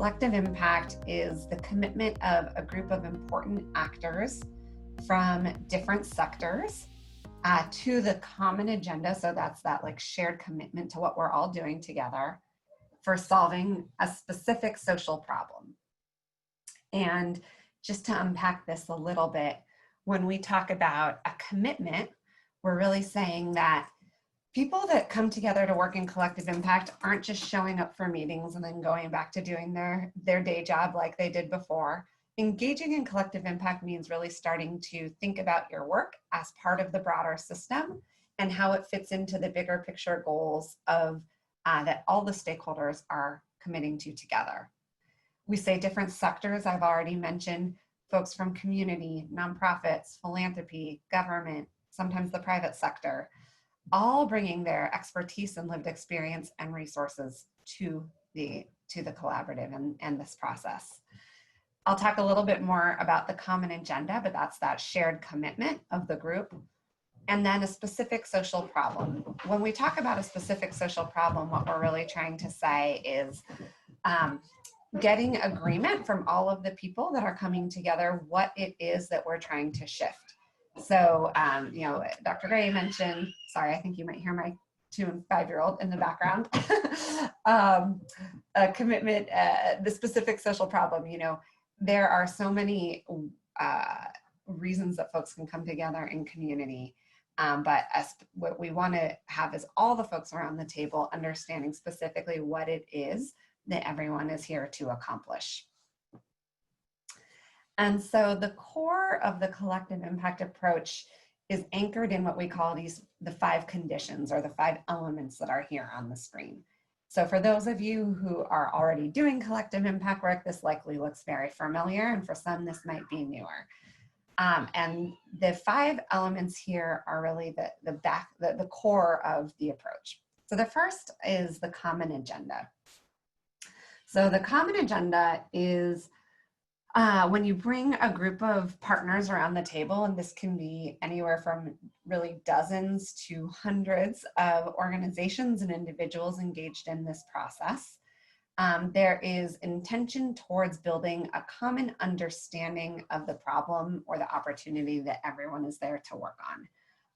collective impact is the commitment of a group of important actors from different sectors to the common agenda. So that's that like shared commitment to what we're all doing together for solving a specific social problem. And just to unpack this a little bit, when we talk about a commitment, we're really saying that people that come together to work in collective impact aren't just showing up for meetings and then going back to doing their day job like they did before. Engaging in collective impact means really starting to think about your work as part of the broader system and how it fits into the bigger picture goals of that all the stakeholders are committing to together. We say different sectors. I've already mentioned folks from community, nonprofits, philanthropy, government, sometimes the private sector, all bringing their expertise and lived experience and resources to the collaborative and this process. I'll talk a little bit more about the common agenda, but that's that shared commitment of the group. And then a specific social problem. When we talk about a specific social problem, what we're really trying to say is getting agreement from all of the people that are coming together, what it is that we're trying to shift. So, you know, Dr. Gray mentioned, sorry, I think you might hear my 2- and 5-year-old in the background, a commitment, the specific social problem. You know, there are so many reasons that folks can come together in community, but what we want to have is all the folks around the table understanding specifically what it is that everyone is here to accomplish. And so the core of the collective impact approach is anchored in what we call the 5 conditions, or the 5 elements that are here on the screen. So for those of you who are already doing collective impact work, this likely looks very familiar, and for some this might be newer. And the 5 elements here are really the core of the approach. So the first is the common agenda. So the common agenda is when you bring a group of partners around the table, and this can be anywhere from really dozens to hundreds of organizations and individuals engaged in this process, there is intention towards building a common understanding of the problem or the opportunity that everyone is there to work on.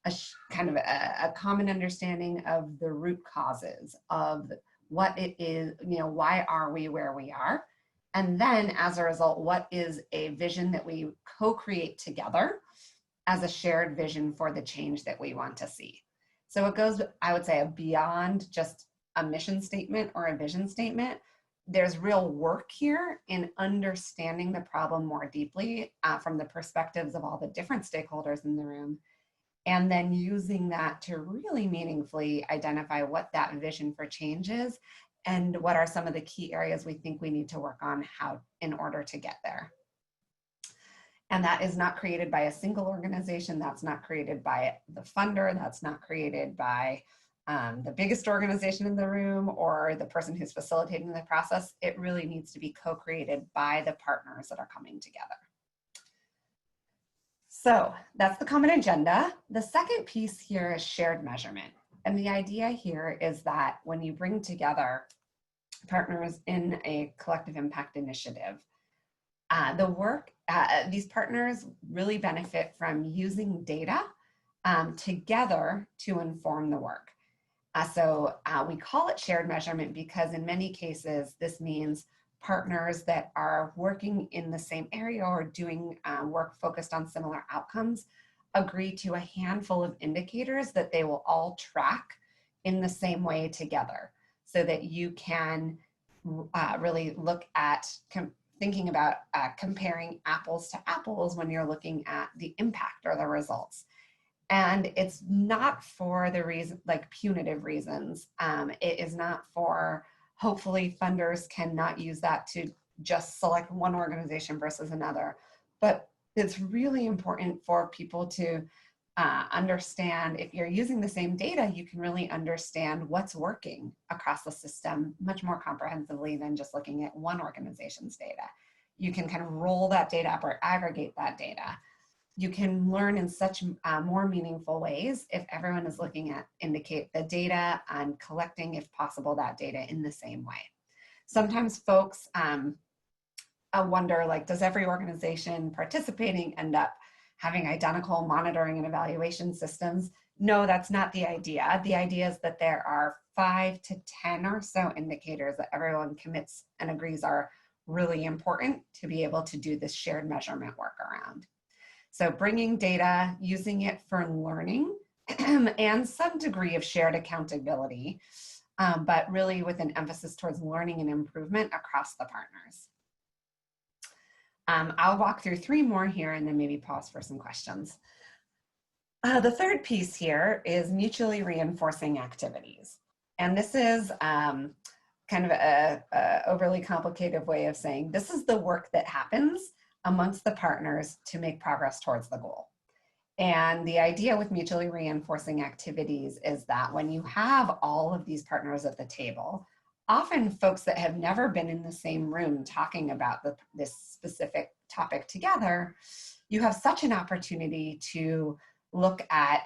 A common understanding of the root causes of what it is, you know, why are we where we are? And then as a result, what is a vision that we co-create together as a shared vision for the change that we want to see? So it goes, I would say, beyond just a mission statement or a vision statement. There's real work here in understanding the problem more deeply from the perspectives of all the different stakeholders in the room, and then using that to really meaningfully identify what that vision for change is and what are some of the key areas we think we need to work on in order to get there. And that is not created by a single organization. That's not created by the funder. That's not created by the biggest organization in the room or the person who's facilitating the process. It really needs to be co-created by the partners that are coming together. So that's the common agenda. The second piece here is shared measurement. And the idea here is that when you bring together partners in a collective impact initiative, these partners really benefit from using data together to inform the work. So we call it shared measurement because in many cases, this means partners that are working in the same area or doing work focused on similar outcomes agree to a handful of indicators that they will all track in the same way together, so that you can really look at thinking about comparing apples to apples when you're looking at the impact or the results. And it's not for the reason, like punitive reasons. It is not for, hopefully funders cannot use that to just select one organization versus another, but it's really important for people to understand. If you're using the same data, you can really understand what's working across the system much more comprehensively than just looking at one organization's data. You can kind of roll that data up or aggregate that data. You can learn in such more meaningful ways if everyone is looking at indicate the data and collecting, if possible, that data in the same way. Sometimes folks wonder, like, does every organization participating end up having identical monitoring and evaluation systems? No, that's not the idea. The idea is that there are 5 to 10 or so indicators that everyone commits and agrees are really important to be able to do this shared measurement work around. So bringing data, using it for learning, and some degree of shared accountability, but really with an emphasis towards learning and improvement across the partners. I'll walk through 3 more here and then maybe pause for some questions. The third piece here is mutually reinforcing activities. And this is kind of a overly complicated way of saying this is the work that happens amongst the partners to make progress towards the goal. And the idea with mutually reinforcing activities is that when you have all of these partners at the table, often folks that have never been in the same room talking about this specific topic together, you have such an opportunity to look at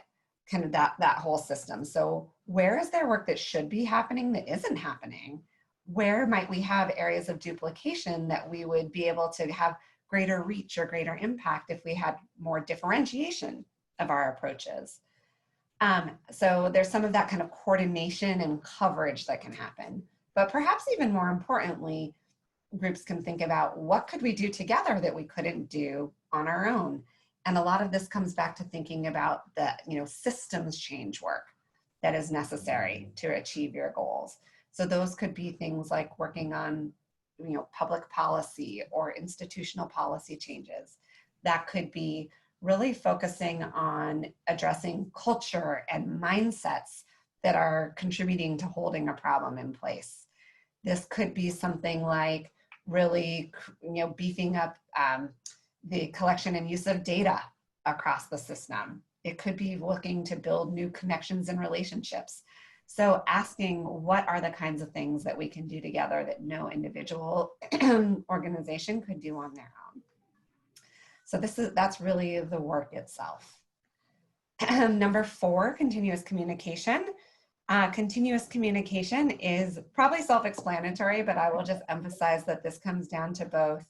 kind of that whole system. So where is there work that should be happening that isn't happening? Where might we have areas of duplication that we would be able to have greater reach or greater impact if we had more differentiation of our approaches? So there's some of that kind of coordination and coverage that can happen. But perhaps even more importantly, groups can think about what could we do together that we couldn't do on our own. And a lot of this comes back to thinking about the systems change work that is necessary to achieve your goals. So those could be things like working on public policy or institutional policy changes. That could be really focusing on addressing culture and mindsets that are contributing to holding a problem in place. This could be something like really beefing up the collection and use of data across the system. It could be looking to build new connections and relationships. So asking what are the kinds of things that we can do together that no individual organization could do on their own. So that's really the work itself. Number 4, continuous communication. Continuous communication is probably self-explanatory, but I will just emphasize that this comes down to both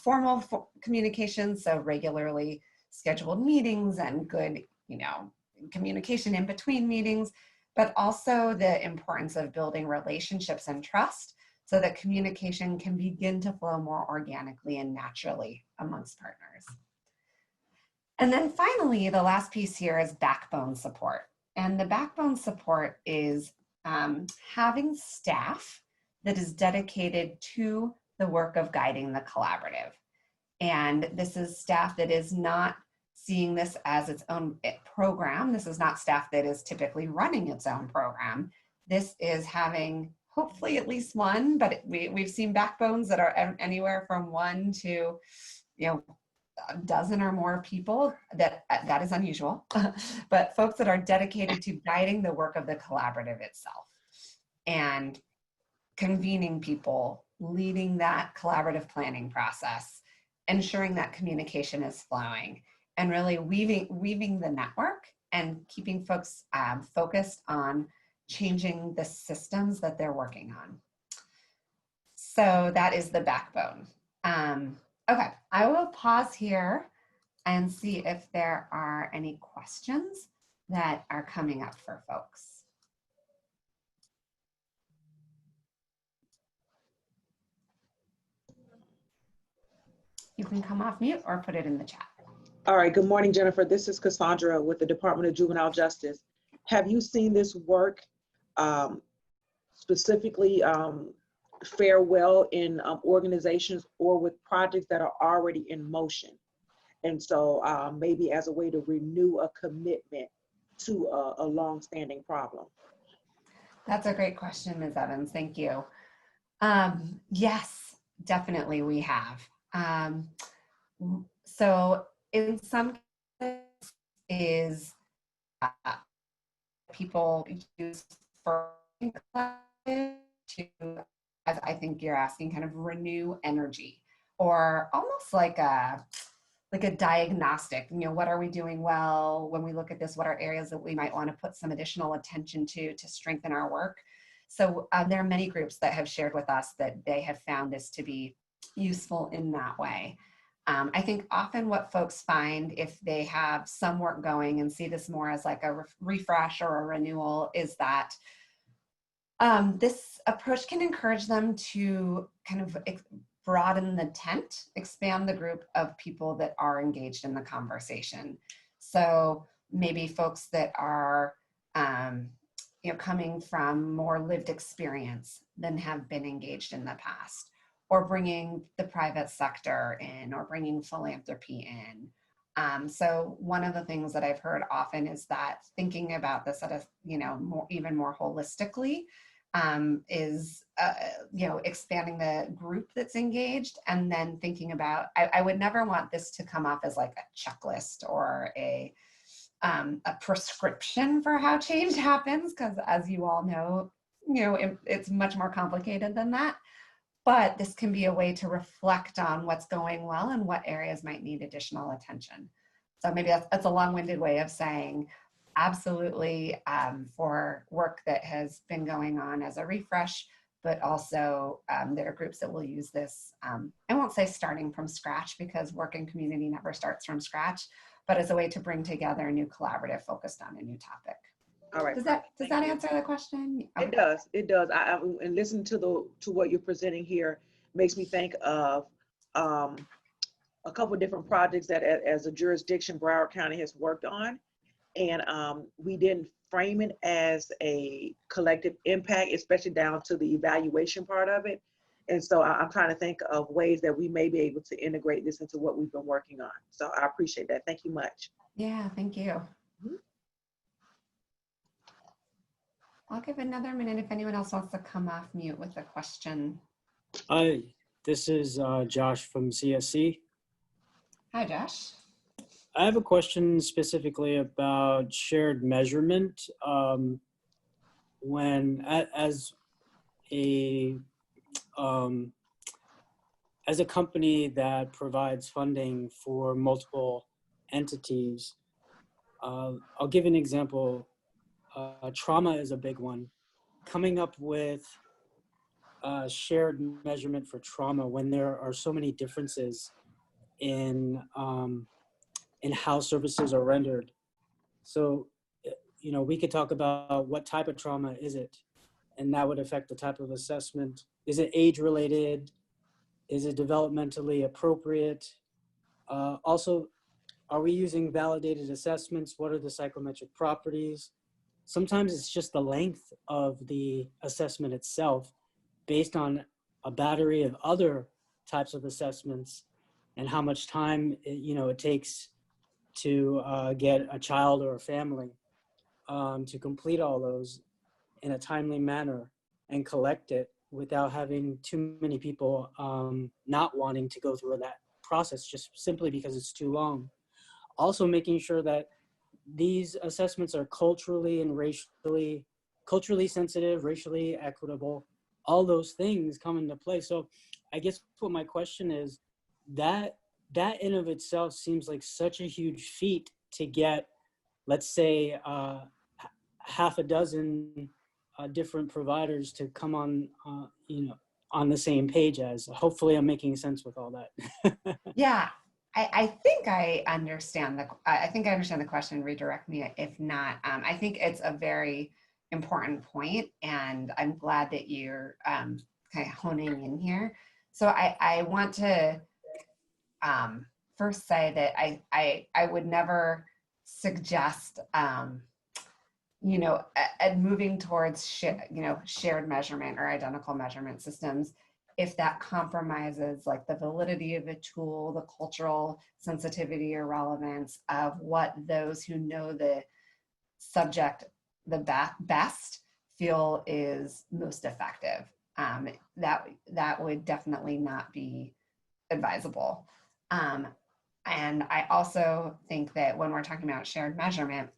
formal communication, so regularly scheduled meetings and good, communication in between meetings, but also the importance of building relationships and trust so that communication can begin to flow more organically and naturally amongst partners. And then finally, the last piece here is backbone support. And the backbone support is having staff that is dedicated to the work of guiding the collaborative. And this is staff that is not seeing this as its own program. This is not staff that is typically running its own program. This is having hopefully at least one, but we've seen backbones that are anywhere from 1 to a dozen or more people. That is unusual, but folks that are dedicated to guiding the work of the collaborative itself and convening people, leading that collaborative planning process, ensuring that communication is flowing, and really weaving the network and keeping folks focused on changing the systems that they're working on. So that is the backbone. Okay, I will pause here and see if there are any questions that are coming up for folks. You can come off mute or put it in the chat. All right, good morning, Jennifer. This is Cassandra with the Department of Juvenile Justice. Have you seen this work specifically fare well in organizations or with projects that are already in motion? And so maybe as a way to renew a commitment to a long-standing problem. That's a great question, Ms. Evans. Thank you. Yes, definitely we have. So in some cases is people use for to, as I think you're asking, kind of renew energy, or almost like a diagnostic. What are we doing well? When we look at this, what are areas that we might want to put some additional attention to strengthen our work? So there are many groups that have shared with us that they have found this to be useful in that way. I think often what folks find if they have some work going and see this more as like a refresh or a renewal is that this approach can encourage them to kind of broaden the tent, expand the group of people that are engaged in the conversation. So maybe folks that are coming from more lived experience than have been engaged in the past, or bringing the private sector in, or bringing philanthropy in. So one of the things that I've heard often is that thinking about this at a, even more holistically, is expanding the group that's engaged, and then thinking about, I would never want this to come off as like a checklist or a prescription for how change happens, because as you all know, it's much more complicated than that. But this can be a way to reflect on what's going well and what areas might need additional attention. So maybe that's a long-winded way of saying, absolutely, for work that has been going on as a refresh, but also there are groups that will use this, I won't say starting from scratch, because work in community never starts from scratch, but as a way to bring together a new collaborative focused on a new topic. All right. Does that answer the question? It does. It does. And listen to what you're presenting here makes me think of a couple of different projects that as a jurisdiction Broward County has worked on. And we didn't frame it as a collective impact, especially down to the evaluation part of it. And so I'm trying to think of ways that we may be able to integrate this into what we've been working on. So I appreciate that. Thank you much. Yeah, thank you. Mm-hmm. I'll give another minute if anyone else wants to come off mute with a question. Hi, this is Josh from CSC. Hi, Josh. I have a question specifically about shared measurement. When as a company that provides funding for multiple entities, I'll give an example. Trauma is a big one. Coming up with shared measurement for trauma when there are so many differences in how services are rendered. So, we could talk about what type of trauma is it, and that would affect the type of assessment. Is it age related? Is it developmentally appropriate? Also, are we using validated assessments? What are the psychometric properties? Sometimes it's just the length of the assessment itself based on a battery of other types of assessments and how much time it takes to get a child or a family to complete all those in a timely manner and collect it without having too many people not wanting to go through that process just simply because it's too long. Also making sure that these assessments are culturally and culturally sensitive, racially equitable, all those things come into play. So I guess what my question is, that in of itself seems like such a huge feat to get, let's say, half a dozen different providers to come on, on the same page as. Hopefully I'm making sense with all that. Yeah, I think I understand the question. Redirect me if not. I think it's a very important point, and I'm glad that you're kind of honing in here. So I want to first say that I would never suggest moving towards shared measurement or identical measurement systems if that compromises like the validity of a tool, the cultural sensitivity or relevance of what those who know the subject the best feel is most effective. That would definitely not be advisable. And I also think that when we're talking about shared measurement,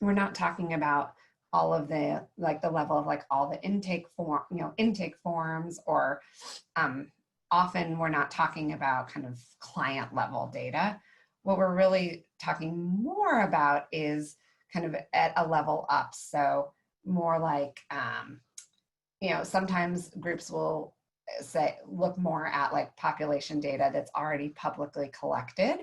we're not talking about all of the the level of all the intake forms, or often we're not talking about kind of client level data. What we're really talking more about is kind of at a level up. So more like sometimes groups will look more at like population data that's already publicly collected,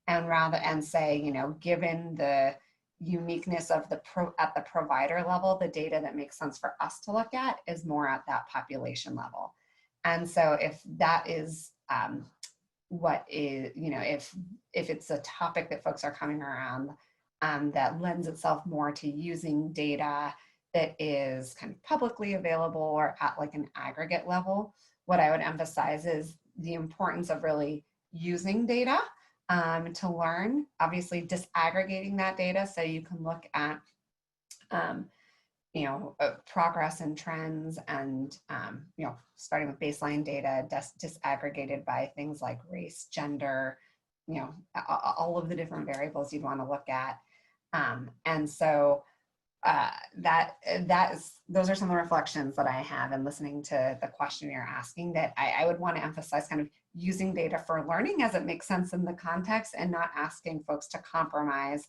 and say, given the uniqueness of at the provider level, the data that makes sense for us to look at is more at that population level. And so if that is what is, if it's a topic that folks are coming around that lends itself more to using data that is kind of publicly available or at like an aggregate level, what I would emphasize is the importance of really using data to learn, obviously disaggregating that data so you can look at progress and trends, and starting with baseline data disaggregated by things like race, gender, all of the different variables you'd want to look at. And so those are some of the reflections that I have in listening to the question you're asking, that I would want to emphasize kind of using data for learning as it makes sense in the context, and not asking folks to compromise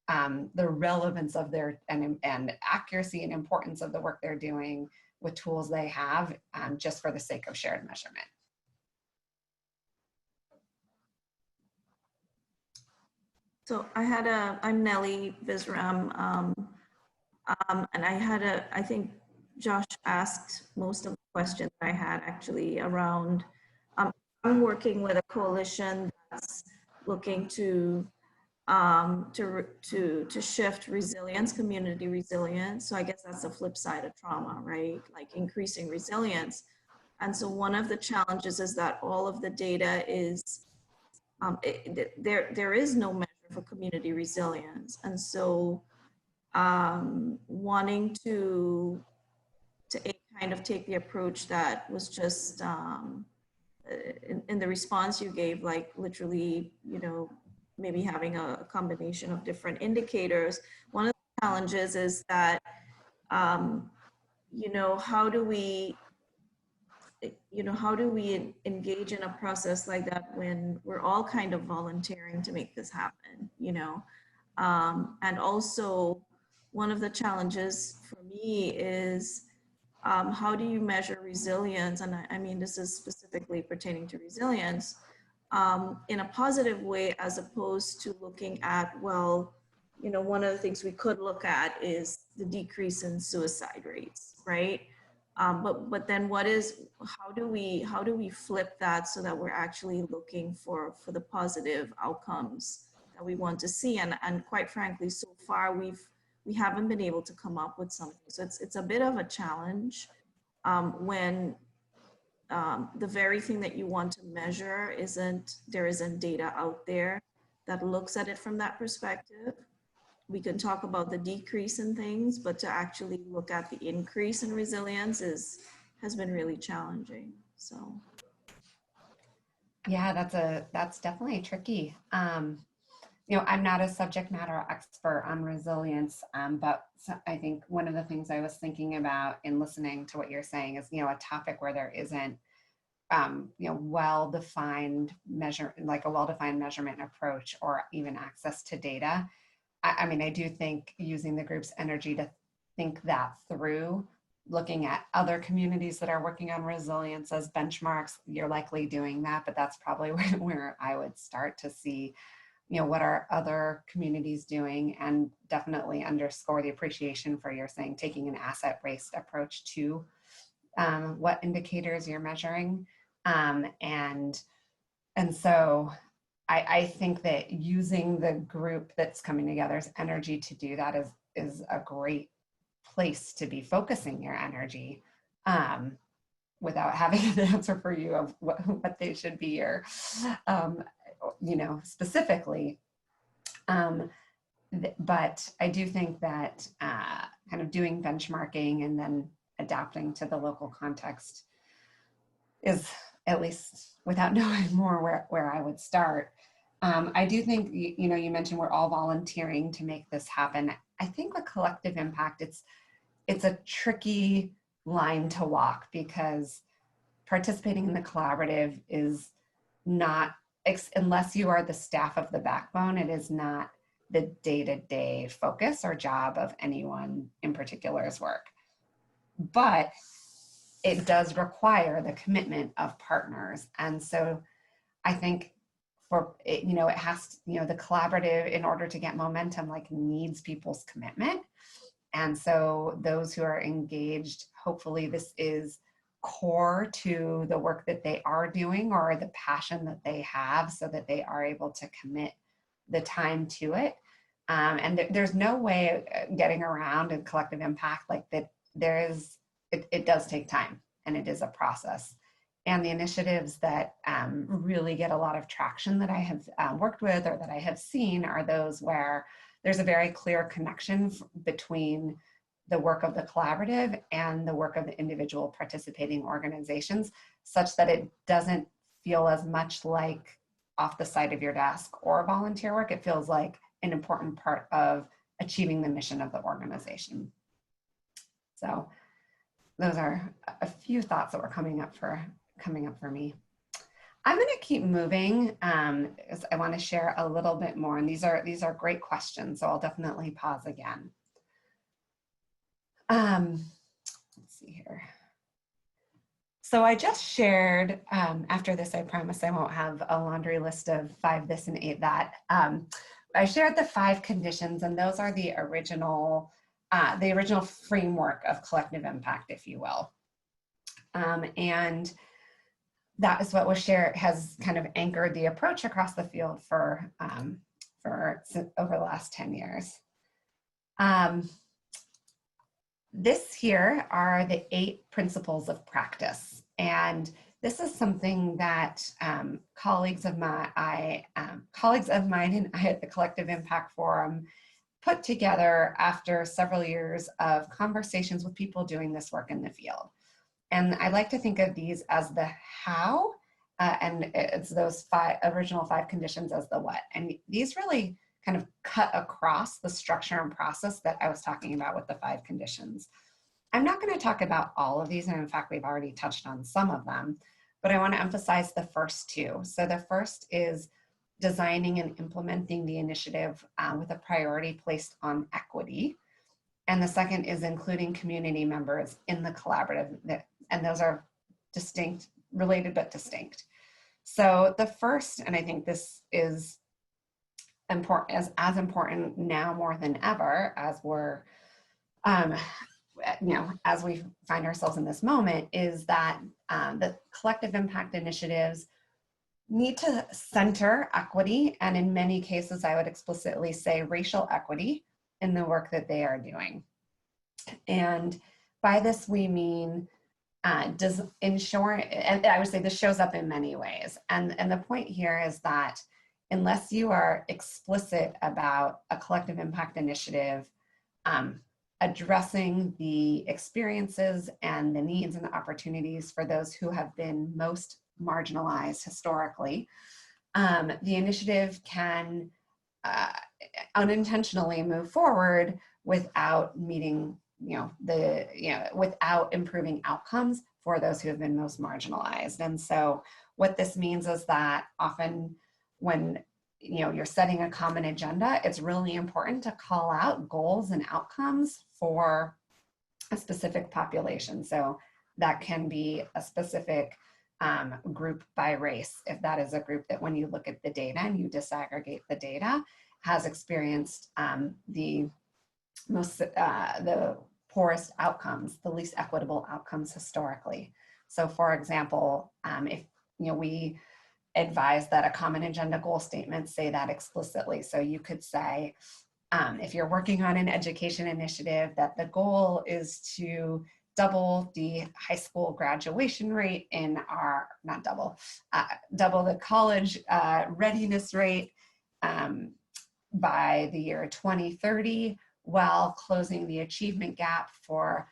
the relevance of their and accuracy and importance of the work they're doing with tools they have just for the sake of shared measurement. So I'm Nellie Visram, and I think Josh asked most of the questions I had actually around, I'm working with a coalition that's looking to shift resilience, community resilience. So I guess that's the flip side of trauma, right? Like increasing resilience. And so one of the challenges is that all of the data is, there is no measure for community resilience. And so wanting to kind of take the approach that was just in the response you gave, like literally, maybe having a combination of different indicators. One of the challenges is that, how do we engage in a process like that when we're all kind of volunteering to make this happen, and also one of the challenges for me is how do you measure resilience? And I mean, this is specifically pertaining to resilience, in a positive way, as opposed to looking at, well, one of the things we could look at is the decrease in suicide rates, right? But then how do we flip that so that we're actually looking for the positive outcomes that we want to see? And quite frankly, so far we haven't been able to come up with something. So it's a bit of a challenge when the very thing that you want to measure there isn't data out there that looks at it from that perspective. We can talk about the decrease in things, but to actually look at the increase in resilience has been really challenging. So. Yeah, that's definitely tricky. I'm not a subject matter expert on resilience, but I think one of the things I was thinking about in listening to what you're saying is, a topic where there isn't, well-defined measurement approach or even access to data. I mean, I do think using the group's energy to think that through, looking at other communities that are working on resilience as benchmarks, you're likely doing that, but that's probably where I would start to see, what are other communities doing, and definitely underscore the appreciation for your saying, taking an asset-based approach to what indicators you're measuring. And so I think that using the group that's coming together's energy to do that is a great place to be focusing your energy, without having an answer for you of what they should be, or specifically. But I do think that kind of doing benchmarking and then adapting to the local context is, at least without knowing more, where I would start. I do think, you mentioned we're all volunteering to make this happen. I think with collective impact, it's a tricky line to walk, because participating in the collaborative is not, unless you are the staff of the backbone, it is not the day-to-day focus or job of anyone in particular's work. But it does require the commitment of partners. And so I think for it, you know, it has to, you know, the collaborative, in order to get momentum, like, needs people's commitment. And so those who are engaged, hopefully this is core to the work that they are doing or the passion that they have, so that they are able to commit the time to it. And there's no way of getting around a collective impact like that. It does take time, and it is a process. And the initiatives that really get a lot of traction that I have worked with or that I have seen are those where there's a very clear connection between the work of the collaborative and the work of the individual participating organizations, such that it doesn't feel as much like off the side of your desk or volunteer work. It feels like an important part of achieving the mission of the organization. So those are a few thoughts that were coming up for me. I'm going to keep moving as I want to share a little bit more, and these are great questions, so I'll definitely pause again. Let's see here. So I just shared, after this, I promise I won't have a laundry list of 5 this and 8 that. I shared the 5 conditions, and those are the original framework of collective impact, if you will. And that is what was shared, has kind of anchored the approach across the field for over the last 10 years. This here are the 8 principles of practice. And this is something that colleagues of mine and I at the Collective Impact Forum put together after several years of conversations with people doing this work in the field. And I like to think of these as the how, and it's those original 5 conditions as the what. And these really kind of cut across the structure and process that I was talking about with the 5 conditions. I'm not going to talk about all of these, and in fact, we've already touched on some of them, but I want to emphasize the first 2. So the first is designing and implementing the initiative with a priority placed on equity. And the second is including community members in the collaborative, and those are distinct, related but distinct. So the first, and I think this is important, as important now more than ever, as we're, as we find ourselves in this moment, is that the collective impact initiatives need to center equity, and in many cases, I would explicitly say racial equity in the work that they are doing. And by this, we mean does ensure, and I would say this shows up in many ways. And the point here is that unless you are explicit about a collective impact initiative addressing the experiences and the needs and the opportunities for those who have been most marginalized historically, the initiative can unintentionally move forward without meeting, without improving outcomes for those who have been most marginalized. And so what this means is that often when you're setting a common agenda, it's really important to call out goals and outcomes for a specific population. So that can be a specific group by race, if that is a group that when you look at the data and you disaggregate the data, has experienced the poorest outcomes, the least equitable outcomes historically. So for example, if we advise that a common agenda goal statement say that explicitly. So you could say, if you're working on an education initiative, that the goal is to double the high school graduation rate in our, not double, double the college readiness rate by the year 2030, while closing the achievement gap for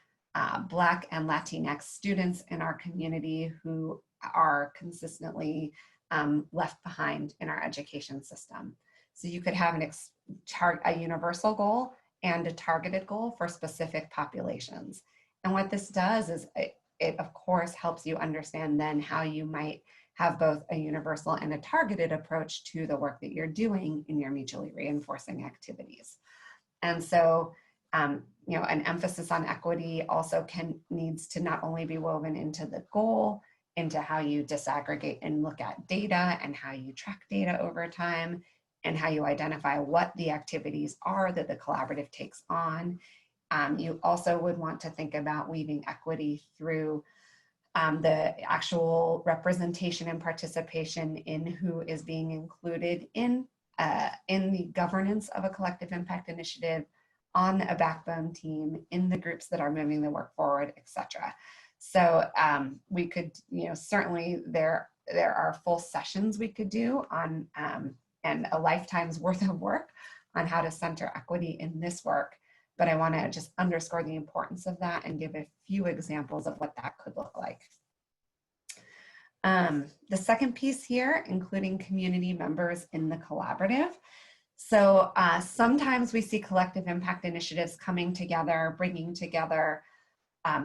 Black and Latinx students in our community who are consistently left behind in our education system. So you could have a universal goal and a targeted goal for specific populations. And what this does is it of course helps you understand then how you might have both a universal and a targeted approach to the work that you're doing in your mutually reinforcing activities. And so An emphasis on equity also needs to not only be woven into the goal, into how you disaggregate and look at data and how you track data over time and how you identify what the activities are that the collaborative takes on. You also would want to think about weaving equity through the actual representation and participation in who is being included in the governance of a collective impact initiative, on a backbone team, in the groups that are moving the work forward, etc. So we could, certainly there are full sessions we could do on and a lifetime's worth of work on how to center equity in this work. But I want to just underscore the importance of that and give a few examples of what that could look like. The second piece here, including community members in the collaborative. So sometimes we see collective impact initiatives coming together, bringing together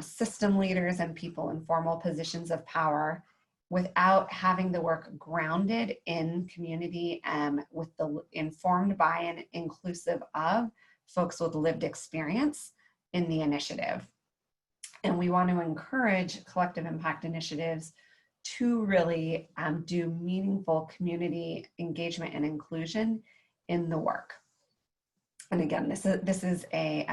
system leaders and people in formal positions of power without having the work grounded in community with the informed by and inclusive of folks with lived experience in the initiative. And we want to encourage collective impact initiatives to really do meaningful community engagement and inclusion in the work. And again, this is a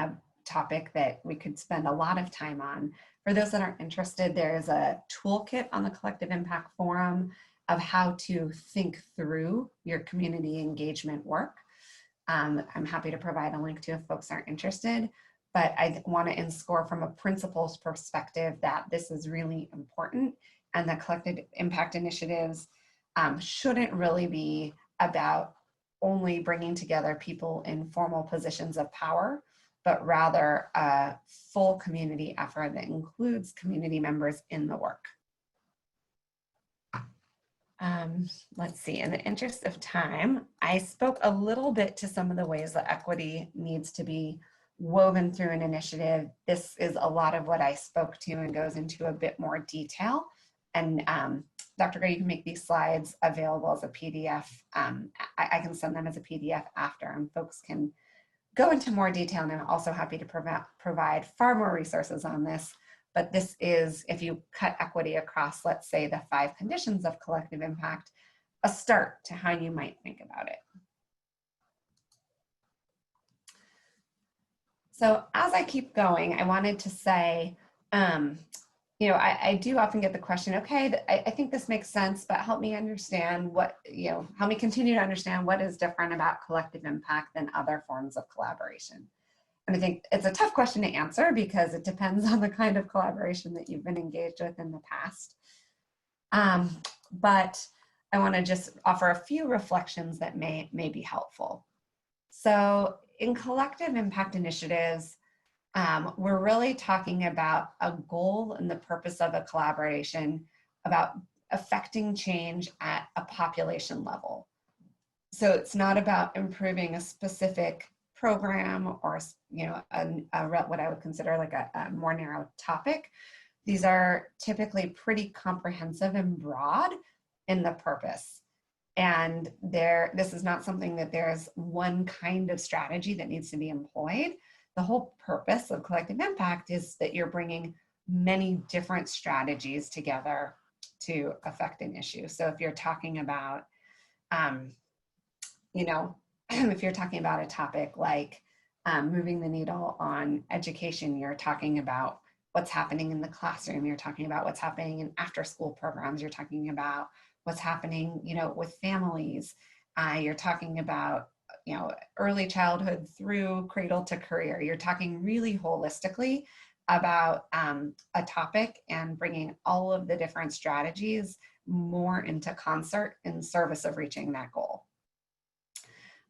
topic that we could spend a lot of time on. For those that are interested, there's a toolkit on the Collective Impact Forum of how to think through your community engagement work. I'm happy to provide a link to if folks are interested, but I want to underscore from a principles perspective that this is really important, and that collective impact initiatives shouldn't really be about only bringing together people in formal positions of power, but rather a full community effort that includes community members in the work. Let's see, in the interest of time, I spoke a little bit to some of the ways that equity needs to be woven through an initiative. This is a lot of what I spoke to and goes into a bit more detail. And Dr. Gray, you can make these slides available as a PDF. I can send them as a PDF after, and folks can go into more detail, and I'm also happy to provide far more resources on this. But this is, if you cut equity across, let's say, the 5 conditions of collective impact, a start to how you might think about it. So as I keep going, I wanted to say, I do often get the question, okay, I think this makes sense, but help me understand what, help me continue to understand what is different about collective impact than other forms of collaboration. And I think it's a tough question to answer because it depends on the kind of collaboration that you've been engaged with in the past. But I want to just offer a few reflections that may be helpful. So in collective impact initiatives, we're really talking about a goal and the purpose of a collaboration about affecting change at a population level. So it's not about improving a specific program or what I would consider like a more narrow topic. These are typically pretty comprehensive and broad in the purpose. And this is not something that there's one kind of strategy that needs to be employed. The whole purpose of collective impact is that you're bringing many different strategies together to affect an issue. So if you're talking about, if you're talking about a topic like moving the needle on education, you're talking about what's happening in the classroom, you're talking about what's happening in after-school programs, you're talking about what's happening, with families, you're talking about, early childhood through cradle to career. You're talking really holistically about a topic and bringing all of the different strategies more into concert in service of reaching that goal.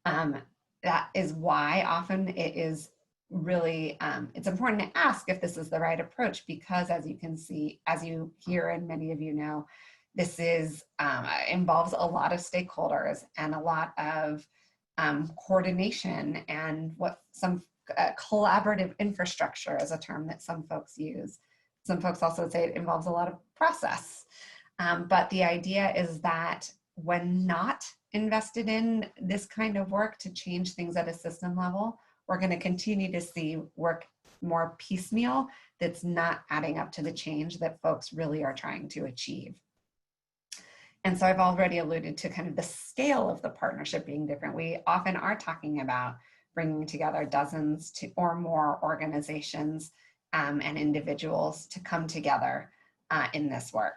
That is why often it is really, it's important to ask if this is the right approach, because as you can see, as you hear and many of you know, this involves a lot of stakeholders and a lot of coordination, and what some collaborative infrastructure is a term that some folks use. Some folks also say it involves a lot of process. But the idea is that when not invested in this kind of work to change things at a system level, we're going to continue to see work more piecemeal that's not adding up to the change that folks really are trying to achieve. And so I've already alluded to kind of the scale of the partnership being different. We often are talking about bringing together dozens to or more organizations and individuals to come together in this work.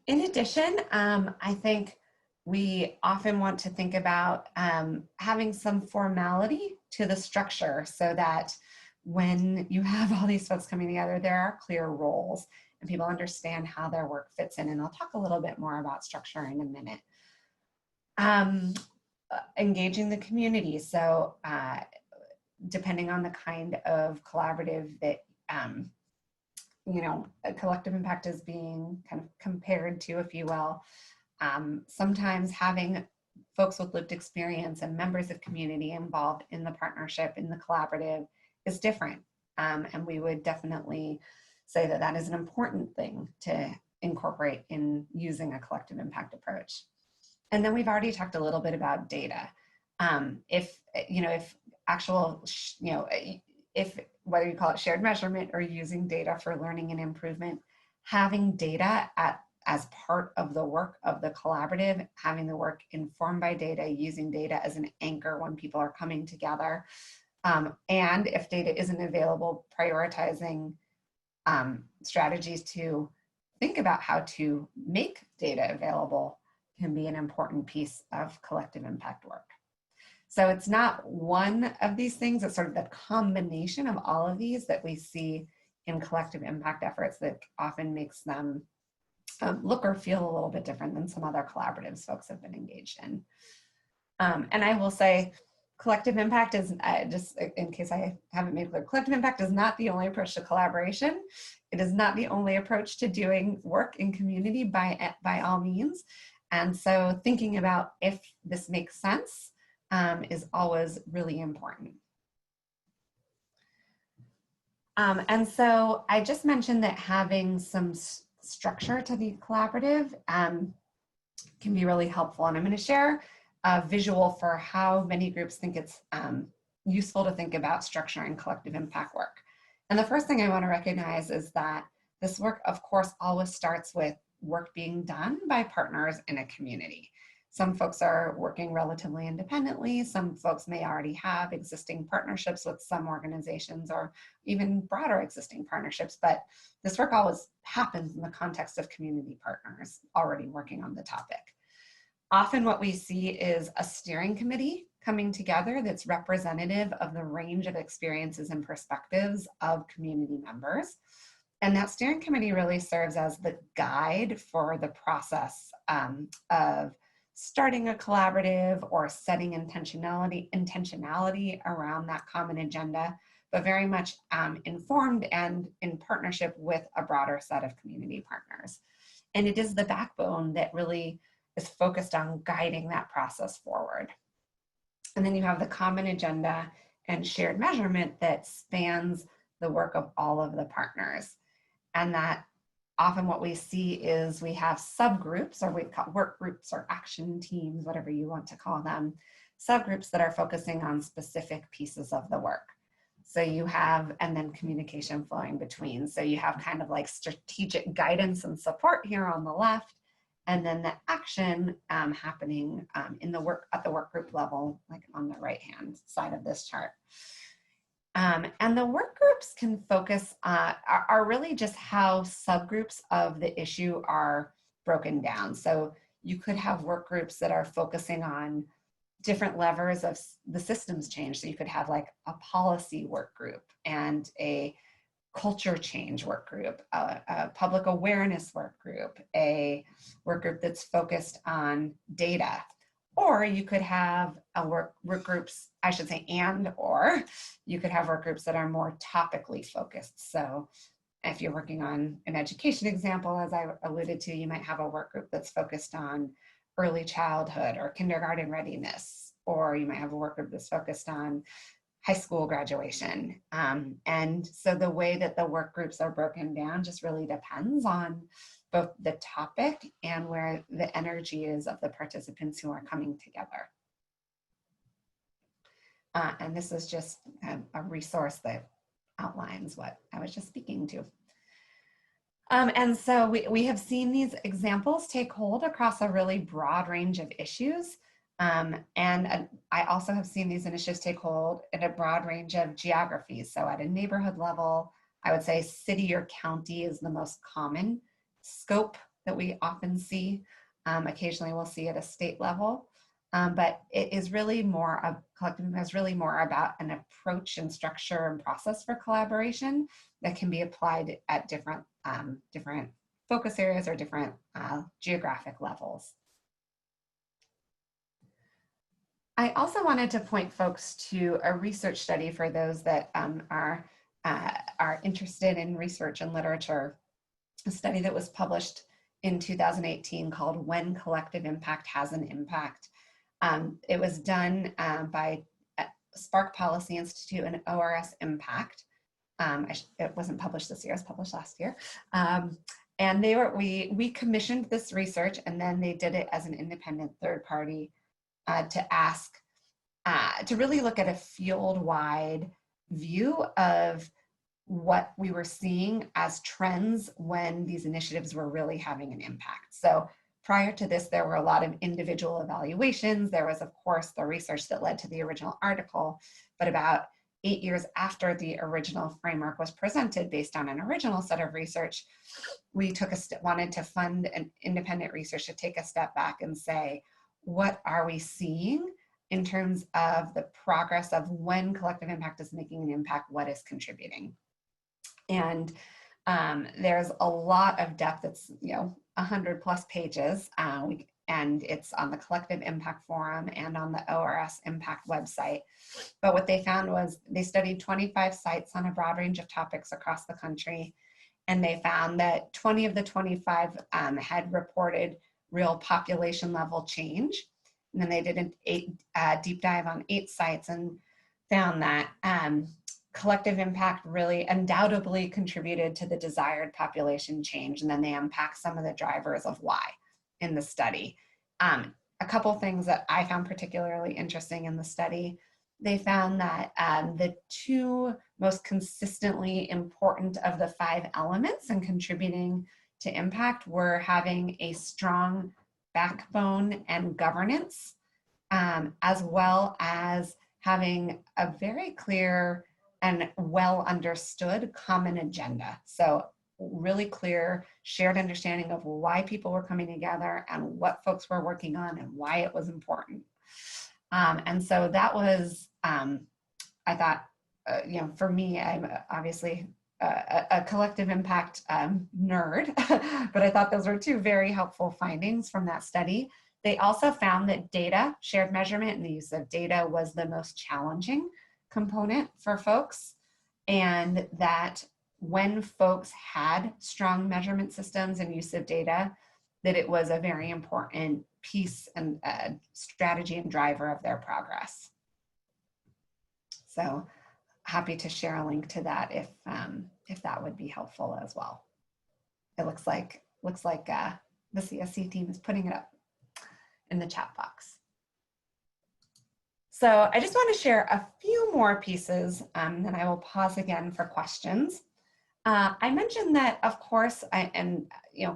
In addition, I think we often want to think about having some formality to the structure so that when you have all these folks coming together, there are clear roles and people understand how their work fits in. And I'll talk a little bit more about structure in a minute. Engaging the community. So depending on the kind of collaborative that you know, a collective impact is being kind of compared to, if you will. Sometimes having folks with lived experience and members of community involved in the partnership, in the collaborative, is different. And we would definitely say that that is an important thing to incorporate in using a collective impact approach. And then we've already talked a little bit about data. If whether you call it shared measurement or using data for learning and improvement, having data as part of the work of the collaborative, having the work informed by data, using data as an anchor when people are coming together. And if data isn't available, prioritizing strategies to think about how to make data available can be an important piece of collective impact work. So it's not one of these things, it's sort of the combination of all of these that we see in collective impact efforts that often makes them look or feel a little bit different than some other collaboratives folks have been engaged in. And I will say, collective impact is, just in case I haven't made clear, collective impact is not the only approach to collaboration. It is not the only approach to doing work in community by all means. And so thinking about if this makes sense is always really important. And so I just mentioned that having some structure to the collaborative can be really helpful. And I'm going to share a visual for how many groups think it's useful to think about structure and collective impact work. And the first thing I want to recognize is that this work, of course, always starts with work being done by partners in a community. Some folks are working relatively independently. Some folks may already have existing partnerships with some organizations or even broader existing partnerships, but this work always happens in the context of community partners already working on the topic. Often what we see is a steering committee coming together that's representative of the range of experiences and perspectives of community members. And that steering committee really serves as the guide for the process of starting a collaborative or setting intentionality around that common agenda, but very much informed and in partnership with a broader set of community partners. And it is the backbone that really is focused on guiding that process forward. And then you have the common agenda and shared measurement that spans the work of all of the partners. And that often what we see is we have subgroups, or we call work groups or action teams, whatever you want to call them, subgroups that are focusing on specific pieces of the work. So you have, and then communication flowing between. So you have kind of like strategic guidance and support here on the left, and then the action happening in the work at the work group level, like on the right-hand side of this chart. And the work groups can focus, are really just how subgroups of the issue are broken down. So you could have work groups that are focusing on different levers of the systems change. So you could have like a policy work group and a culture change work group, a public awareness work group, a work group that's focused on data. Or you could have a work groups, I should say, or you could have work groups that are more topically focused. So if you're working on an education example, as I alluded to, you might have a work group that's focused on early childhood or kindergarten readiness, or you might have a work group that's focused on high school graduation. And so the way that the work groups are broken down just really depends on both the topic and where the energy is of the participants who are coming together. And this is just a resource that outlines what I was just speaking to. And so we have seen these examples take hold across a really broad range of issues. And I also have seen these initiatives take hold in a broad range of geographies. So at a neighborhood level, I would say city or county is the most common scope that we often see. Occasionally we'll see at a state level. But it is really more of collective is really more about an approach and structure and process for collaboration that can be applied at different focus areas or different geographic levels. I also wanted to point folks to a research study for those that are interested in research and literature, a study that was published in 2018 called When Collective Impact Has an Impact. It was done by Spark Policy Institute and ORS Impact. It wasn't published this year, it was published last year. And we commissioned this research, and then they did it as an independent third party to ask, to really look at a field-wide view of what we were seeing as trends when these initiatives were really having an impact. So prior to this, there were a lot of individual evaluations. There was, of course, the research that led to the original article, but about 8 years after the original framework was presented based on an original set of research, we wanted to fund an independent research to take a step back and say, what are we seeing in terms of the progress of when collective impact is making an impact, what is contributing? And there's a lot of depth. It's 100+ pages, and it's on the Collective Impact Forum and on the ORS Impact website. But what they found was they studied 25 sites on a broad range of topics across the country, and they found that 20 of the 25 had reported real population level change. And then they did a deep dive on 8 sites and found that collective impact really undoubtedly contributed to the desired population change. And then they unpack some of the drivers of why in the study. A couple things that I found particularly interesting in the study, they found that the 2 most consistently important of the 5 elements in contributing to impact were having a strong backbone and governance, as well as having a very clear and well understood common agenda. So really clear shared understanding of why people were coming together and what folks were working on and why it was important. And so that was, I thought, for me, I'm obviously a collective impact nerd, but I thought those were 2 very helpful findings from that study. They also found that data, shared measurement and the use of data was the most challenging component for folks, and that when folks had strong measurement systems and use of data, that it was a very important piece and strategy and driver of their progress. So happy to share a link to that if that would be helpful as well. It looks like the CSC team is putting it up in the chat box. So I just want to share a few more pieces, then I will pause again for questions. I mentioned that, of course,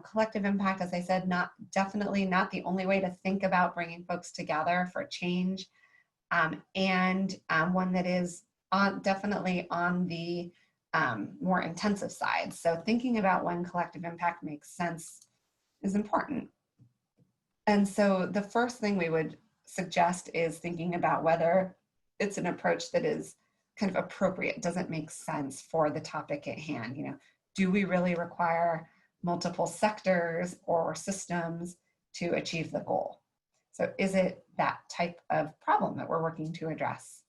collective impact, as I said, definitely not the only way to think about bringing folks together for change, and one that is definitely on the more intensive side. So thinking about when collective impact makes sense is important. And so the first thing we would suggest is thinking about whether it's an approach that is kind of appropriate, doesn't make sense for the topic at hand. Do we really require multiple sectors or systems to achieve the goal? So is it that type of problem that we're working to address?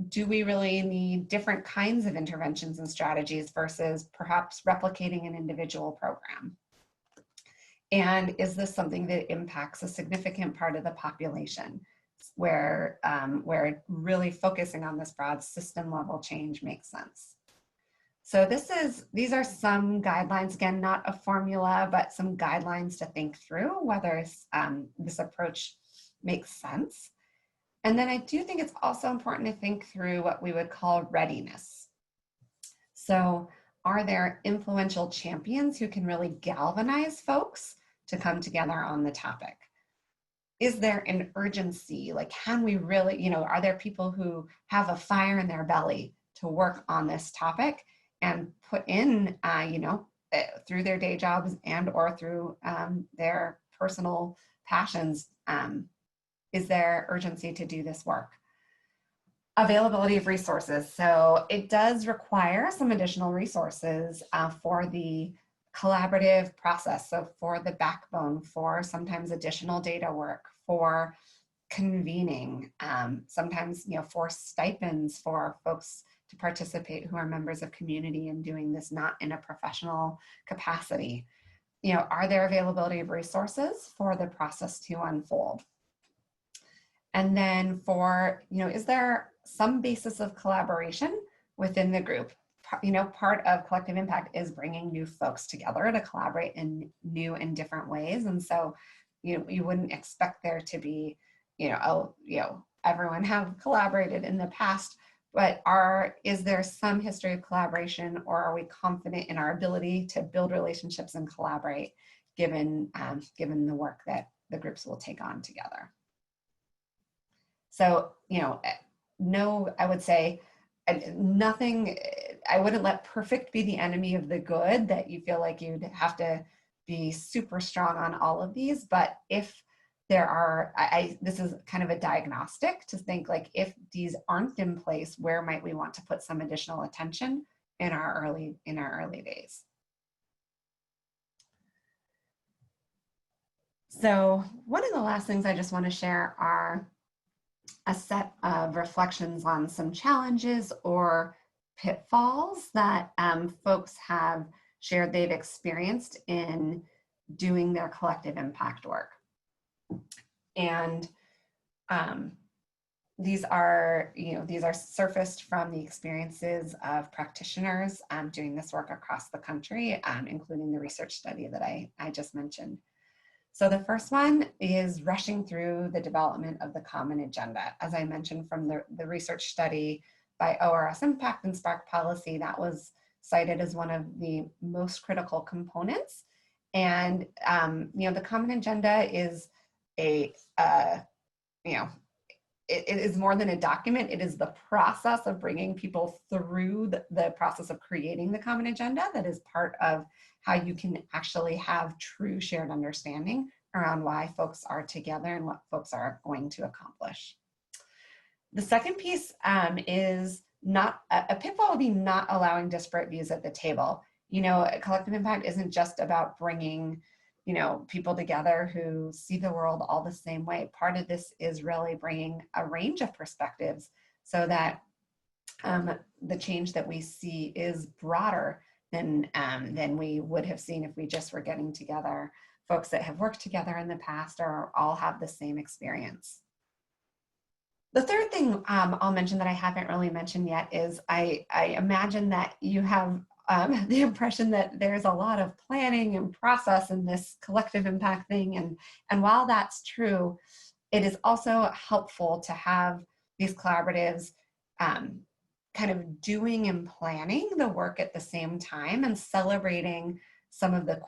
Do we really need different kinds of interventions and strategies versus perhaps replicating an individual program? And is this something that impacts a significant part of the population where really focusing on this broad system level change makes sense? So these are some guidelines, again, not a formula, but some guidelines to think through whether this approach makes sense. And then I do think it's also important to think through what we would call readiness. So are there influential champions who can really galvanize folks to come together on the topic? Is there an urgency? Like, can we really, are there people who have a fire in their belly to work on this topic and put in, through their day jobs and or through their personal passions? Is there urgency to do this work? Availability of resources. So it does require some additional resources for the collaborative process. So for the backbone, for sometimes additional data work, for convening, sometimes, for stipends for folks to participate who are members of community and doing this not in a professional capacity. Are there availability of resources for the process to unfold? And then for, is there some basis of collaboration within the group? Part of collective impact is bringing new folks together to collaborate in new and different ways. And so, you wouldn't expect there to be, everyone have collaborated in the past, but is there some history of collaboration, or are we confident in our ability to build relationships and collaborate given the work that the groups will take on together? So, no, I would say nothing, I wouldn't let perfect be the enemy of the good, that you feel like you'd have to be super strong on all of these. But if there are, this is kind of a diagnostic to think like, if these aren't in place, where might we want to put some additional attention in our early days? So one of the last things I just want to share are a set of reflections on some challenges or pitfalls that folks have shared they've experienced in doing their collective impact work. And these are surfaced from the experiences of practitioners doing this work across the country, including the research study that I just mentioned. So the first one is rushing through the development of the common agenda. As I mentioned from the research study by ORS Impact and Spark Policy, that was cited as one of the most critical components. And, the common agenda is it is more than a document. It is the process of bringing people through the process of creating the common agenda that is part of how you can actually have true shared understanding around why folks are together and what folks are going to accomplish. The second piece is not a pitfall would be not allowing disparate views at the table. Collective impact isn't just about bringing, people together who see the world all the same way. Part of this is really bringing a range of perspectives so that the change that we see is broader than we would have seen if we just were getting together folks that have worked together in the past or all have the same experience. The third thing I'll mention that I haven't really mentioned yet is I imagine that you have the impression that there's a lot of planning and process in this collective impact thing. And while that's true, it is also helpful to have these collaboratives kind of doing and planning the work at the same time and celebrating some of the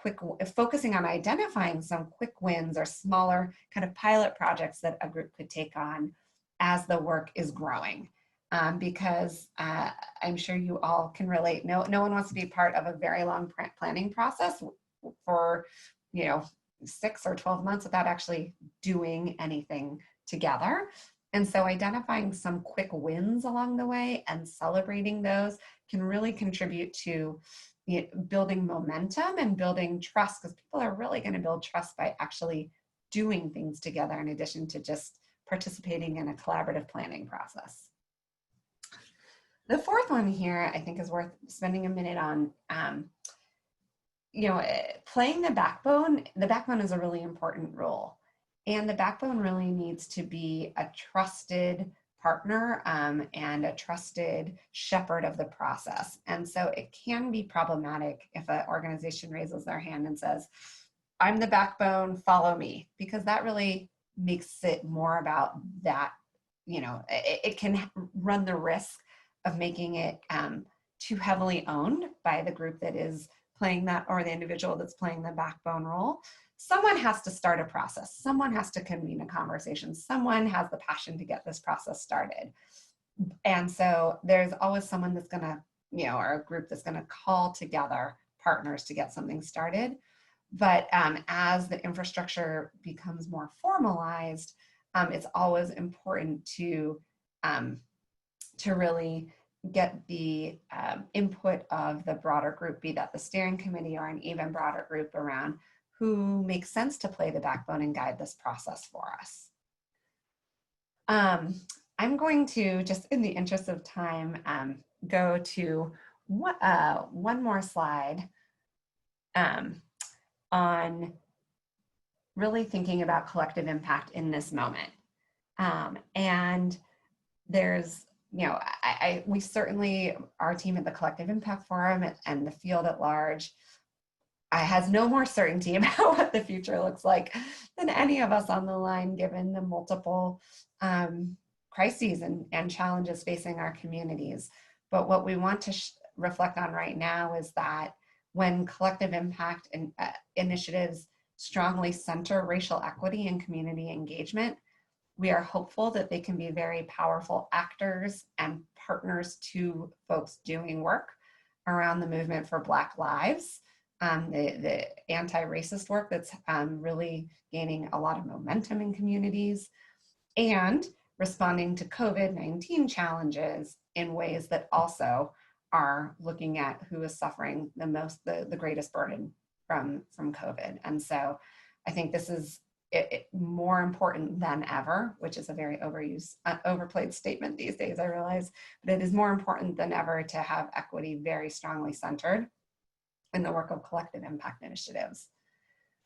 focusing on identifying some quick wins or smaller kind of pilot projects that a group could take on as the work is growing. Because I'm sure you all can relate. No one wants to be part of a very long planning process for 6 or 12 months without actually doing anything together. And so identifying some quick wins along the way and celebrating those can really contribute to building momentum and building trust, because people are really going to build trust by actually doing things together in addition to just participating in a collaborative planning process. The fourth one here, I think, is worth spending a minute on. Playing the backbone. The backbone is a really important role. And the backbone really needs to be a trusted partner and a trusted shepherd of the process. And so it can be problematic if an organization raises their hand and says, I'm the backbone, follow me, because that really makes it more about that, you know, it can run the risk of making it too heavily owned by the group that is playing that, or the individual that's playing the backbone role. Someone has to start a process. Someone has to convene a conversation. Someone has the passion to get this process started. And so there's always someone that's going to, you know, or a group that's going to call together partners to get something started. But as the infrastructure becomes more formalized, it's always important to really get the input of the broader group, be that the steering committee or an even broader group around who makes sense to play the backbone and guide this process for us. I'm going to, just in the interest of time, go to one more slide on really thinking about collective impact in this moment. And there's, you know, we certainly, our team at the Collective Impact Forum and the field at large has no more certainty about what the future looks like than any of us on the line, given the multiple crises and challenges facing our communities. But what we want to reflect on right now is that when collective impact and initiatives strongly center racial equity and community engagement, we are hopeful that they can be very powerful actors and partners to folks doing work around the movement for Black lives, the anti-racist work that's really gaining a lot of momentum in communities, and responding to COVID-19 challenges in ways that also are looking at who is suffering the most, the greatest burden from COVID. And so I think this is more important than ever, which is a very overplayed statement these days, I realize, but it is more important than ever to have equity very strongly centered in the work of collective impact initiatives.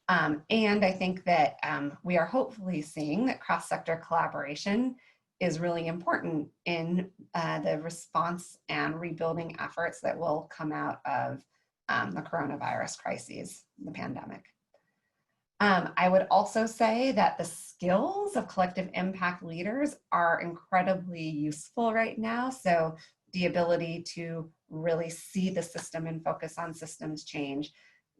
And I think that we are hopefully seeing that cross-sector collaboration is really important in the response and rebuilding efforts that will come out of the coronavirus crises, the pandemic. I would also say that the skills of collective impact leaders are incredibly useful right now. So the ability to really see the system and focus on systems change,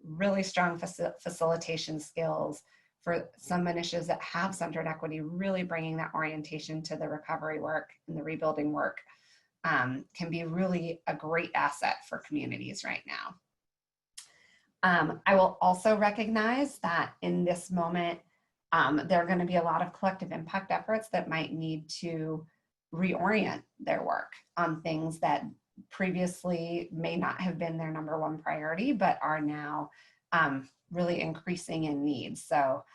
really strong facilitation skills for some initiatives that have centered equity, really bringing that orientation to the recovery work and the rebuilding work can be really a great asset for communities right now. I will also recognize that in this moment, there are going to be a lot of collective impact efforts that might need to reorient their work on things that previously may not have been their number one priority, but are now really increasing in need. So,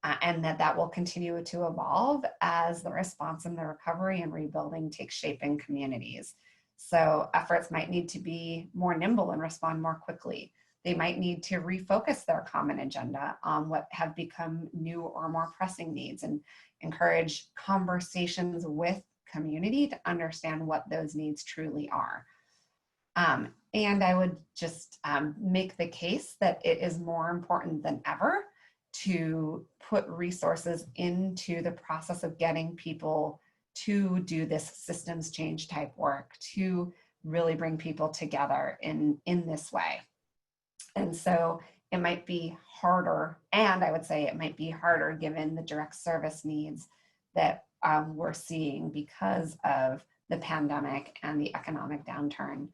and that will continue to evolve as the response and the recovery and rebuilding takes shape in communities. So efforts might need to be more nimble and respond more quickly. They might need to refocus their common agenda on what have become new or more pressing needs and encourage conversations with community to understand what those needs truly are. And I would just make the case that it is more important than ever to put resources into the process of getting people to do this systems change type work, to really bring people together in this way. And so it might be harder, and I would say it might be harder given the direct service needs that we're seeing because of the pandemic and the economic downturn.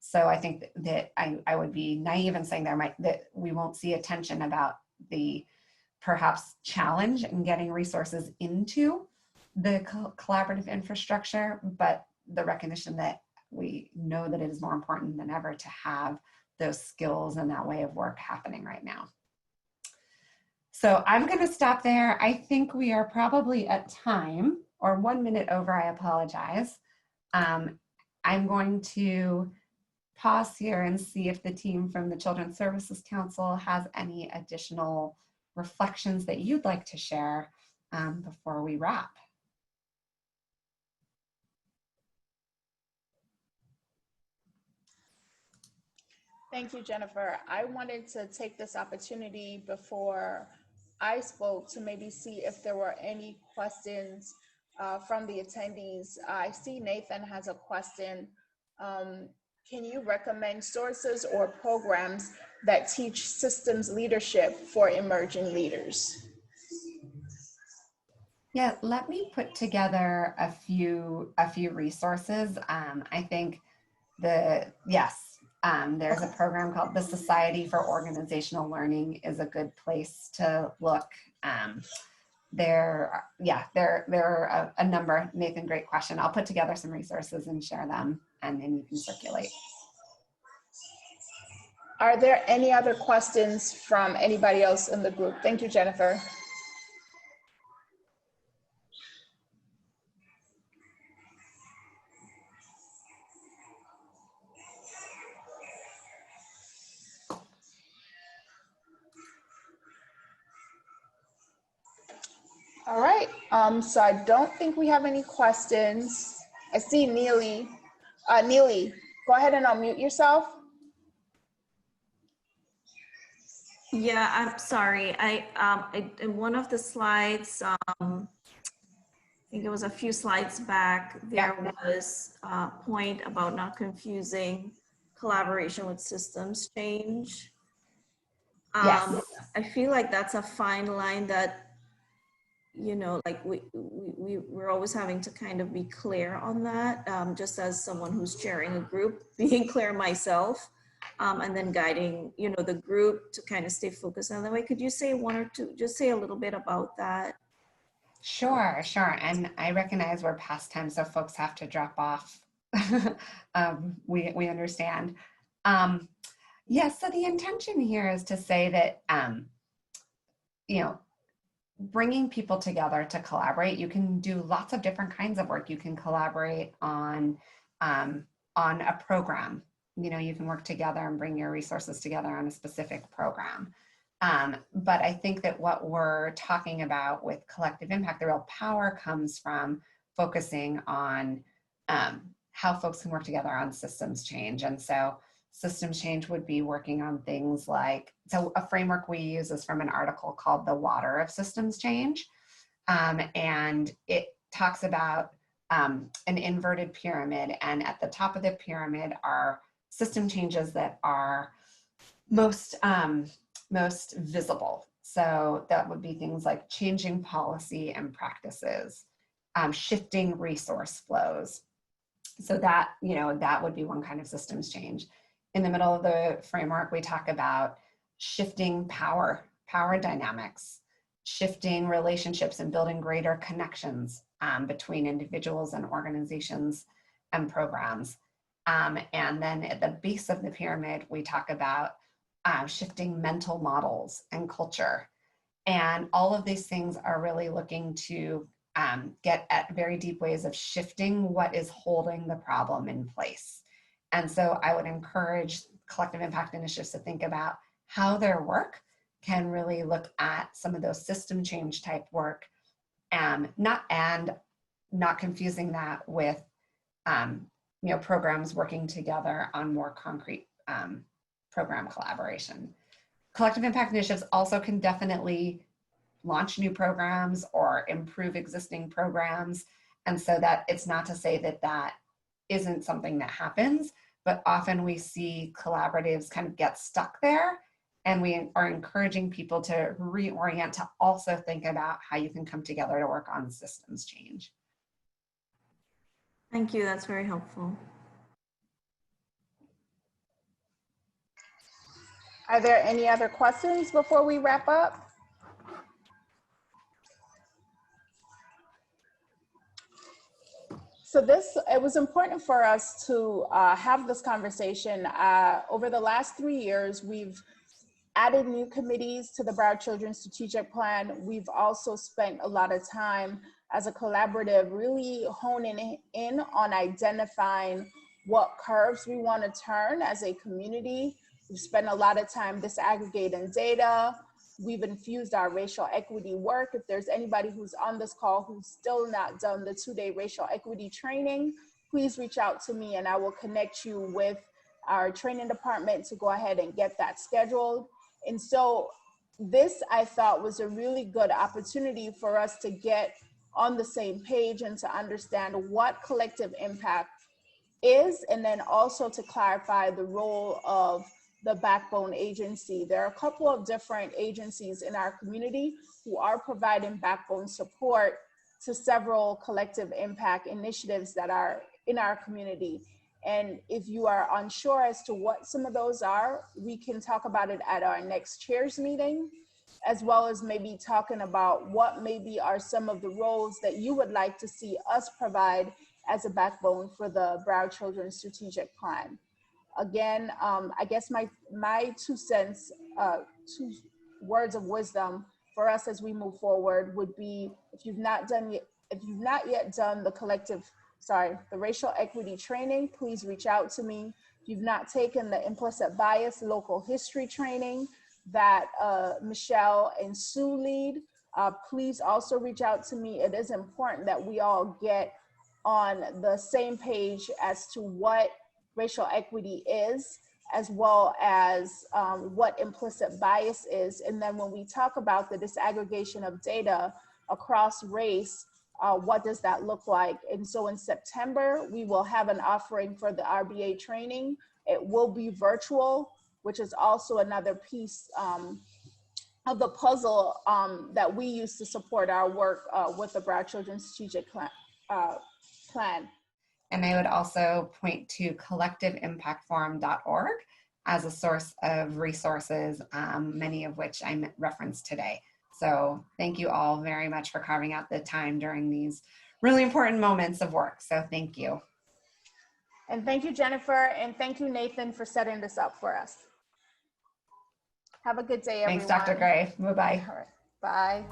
So I think that I would be naive in saying that we won't see attention about the perhaps challenge in getting resources into the collaborative infrastructure, but the recognition that we know that it is more important than ever to have those skills and that way of work happening right now. So I'm going to stop there. I think we are probably at time, or 1 minute over, I apologize. I'm going to pause here and see if the team from the Children's Services Council has any additional reflections that you'd like to share before we wrap. Thank you, Jennifer. I wanted to take this opportunity before I spoke to maybe see if there were any questions from the attendees. I see Nathan has a question. Can you recommend sources or programs that teach systems leadership for emerging leaders? Yeah, let me put together a few resources. I think there's a program called the Society for Organizational Learning is a good place to look. There are a number. Nathan, great question. I'll put together some resources and share them, and then you can circulate. Are there any other questions from anybody else in the group? Thank you, Jennifer. All right, so I don't think we have any questions. I see Neely. Neely, go ahead and unmute yourself. Yeah, I'm sorry. In one of the slides, I think it was a few slides back, there was a point about not confusing collaboration with systems change. Yes. I feel like that's a fine line that, you know, like we're always having to kind of be clear on that, just as someone who's chairing a group, being clear myself, and then guiding, you know, the group to kind of stay focused on that way. Could you say one or two, just say a little bit about that? Sure. And I recognize we're past time, so folks have to drop off. We understand. Yes, so the intention here is to say that, you know, bringing people together to collaborate, you can do lots of different kinds of work. You can collaborate on a program. You know, you can work together and bring your resources together on a specific program. But I think that what we're talking about with collective impact, the real power comes from focusing on how folks can work together on systems change. And so systems change would be working on things like, so a framework we use is from an article called The Water of Systems Change. And it talks about an inverted pyramid. And at the top of the pyramid are system changes that are most visible. So that would be things like changing policy and practices, shifting resource flows. So that, you know, that would be one kind of systems change. In the middle of the framework, we talk about shifting power dynamics, shifting relationships and building greater connections between individuals and organizations and programs. And then at the base of the pyramid, we talk about shifting mental models and culture. And all of these things are really looking to get at very deep ways of shifting what is holding the problem in place. And so I would encourage collective impact initiatives to think about how their work can really look at some of those system change type work, not confusing that with you know, programs working together on more concrete program collaboration. Collective impact initiatives also can definitely launch new programs or improve existing programs. And so that it's not to say that that isn't something that happens, but often we see collaboratives kind of get stuck there, and we are encouraging people to reorient to also think about how you can come together to work on systems change. Thank you, that's very helpful. Are there any other questions before we wrap up? So it was important for us to have this conversation. Over the last 3 years, we've added new committees to the Broward Children's Strategic Plan. We've also spent a lot of time as a collaborative really honing in on identifying what curves we want to turn as a community. We've spent a lot of time disaggregating data. We've infused our racial equity work. If there's anybody who's on this call who's still not done the 2-day racial equity training, please reach out to me and I will connect you with our training department to go ahead and get that scheduled. And so this, I thought, was a really good opportunity for us to get on the same page and to understand what collective impact is, and then also to clarify the role of the backbone agency. There are a couple of different agencies in our community who are providing backbone support to several collective impact initiatives that are in our community. And if you are unsure as to what some of those are, we can talk about it at our next chairs meeting, as well as maybe talking about what maybe are some of the roles that you would like to see us provide as a backbone for the Broward Children's Strategic Plan. Again, I guess my 2 cents, 2 words of wisdom for us as we move forward would be, if you've not yet done the racial equity training, please reach out to me. If you've not taken the implicit bias local history training that Michelle and Sue lead, please also reach out to me. It is important that we all get on the same page as to what racial equity is, as well as what implicit bias is. And then when we talk about the disaggregation of data across race, what does that look like? And so in September, we will have an offering for the RBA training. It will be virtual, which is also another piece of the puzzle that we use to support our work with the Broward Children's Strategic Plan. And I would also point to collectiveimpactforum.org as a source of resources, many of which I referenced today. So thank you all very much for carving out the time during these really important moments of work. So thank you. And thank you, Jennifer. And thank you, Nathan, for setting this up for us. Have a good day, everyone. Thanks, Dr. Gray. Bye-bye. All right. Bye.